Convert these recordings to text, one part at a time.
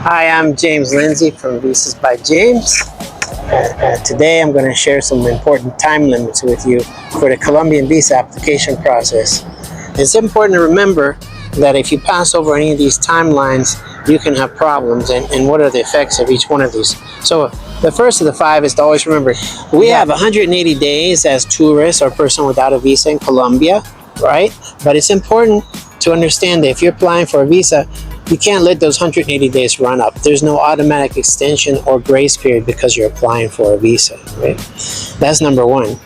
Hi, I'm James Lindsay from Visas by James. Today I'm going to share some important time limits with you for the Colombian visa application process. It's important to remember that if you pass over any of these timelines, you can have problems, and what are the effects of each one of these. So the first of the 5 is to always remember, we have 180 days as tourists or person without a visa in Colombia, right? But it's important to understand that if you're applying for a visa, you can't let those 180 days run up. There's no automatic extension or grace period because you're applying for a visa, right? That's number 1.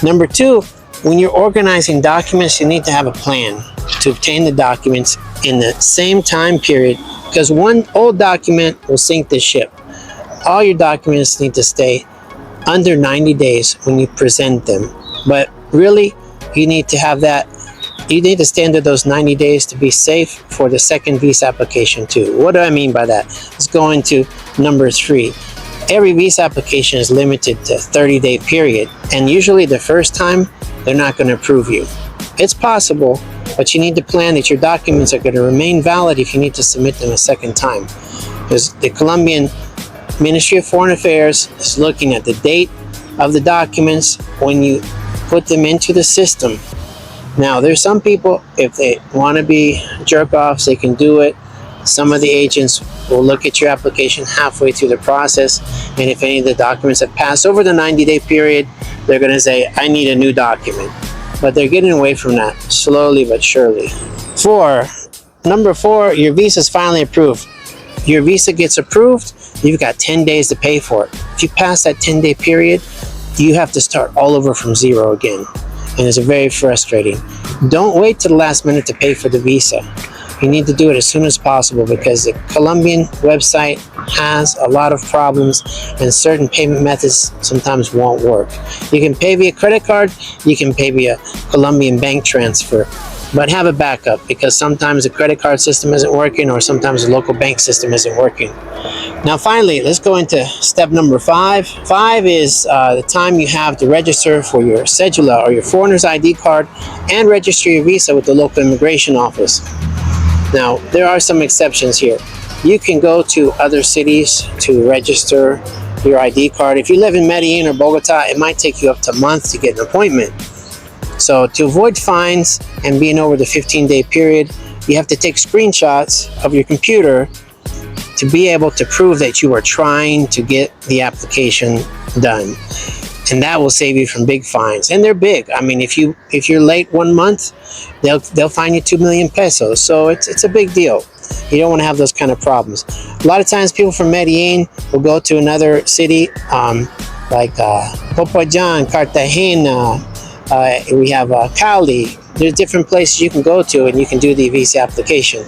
Number 2, when you're organizing documents, you need to have a plan to obtain the documents in the same time period, because one old document will sink the ship. All your documents need to stay under 90 days when you present them. But really, you need to have that. You need to stay under those 90 days to be safe for the second visa application too. What do I mean by that? Let's go into number 3. Every visa application is limited to a 30-day period, and usually the first time, they're not going to approve you. It's possible, but you need to plan that your documents are going to remain valid if you need to submit them a second time. Because the Colombian Ministry of Foreign Affairs is looking at the date of the documents when you put them into the system. Now, there's some people, if they want to be jerk-offs, they can do it. Some of the agents will look at your application halfway through the process, and if any of the documents have passed over the 90-day period, they're going to say, I need a new document. But they're getting away from that, slowly but surely. Number 4, your visa is finally approved. Your visa gets approved, you've got 10 days to pay for it. If you pass that 10-day period, you have to start all over from zero again. And it's very frustrating. Don't wait to the last minute to pay for the visa. You need to do it as soon as possible, because the Colombian website has a lot of problems and certain payment methods sometimes won't work. You can pay via credit card, you can pay via Colombian bank transfer, but have a backup, because sometimes the credit card system isn't working or sometimes the local bank system isn't working. Now finally, let's go into step number 5. 5 is the time you have to register for your cedula or your foreigner's ID card and register your visa with the local immigration office. Now, there are some exceptions here. You can go to other cities to register your ID card. If you live in Medellin or Bogota, it might take you up to a month to get an appointment. So to avoid fines and being over the 15-day period, you have to take screenshots of your computer to be able to prove that you are trying to get the application done. And that will save you from big fines. And they're big. I mean, if you're late 1 month, they'll fine you 2 million pesos. So it's a big deal. You don't want to have those kind of problems. A lot of times people from Medellin will go to another city, like Popayan, Cartagena, we have Cali. There's different places you can go to and you can do the visa application.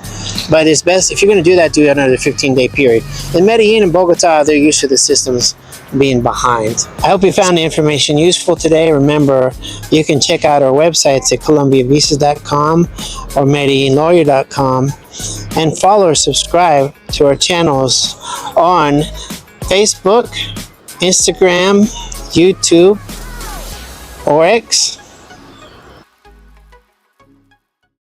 But it's best, if you're going to do that, do it under the 15-day period. In Medellin and Bogota, they're used to the systems being behind. I hope you found the information useful today. Remember, you can check out our websites at colombiavisas.com or medellinlawyer.com, and follow or subscribe to our channels on Facebook, Instagram, YouTube, or X.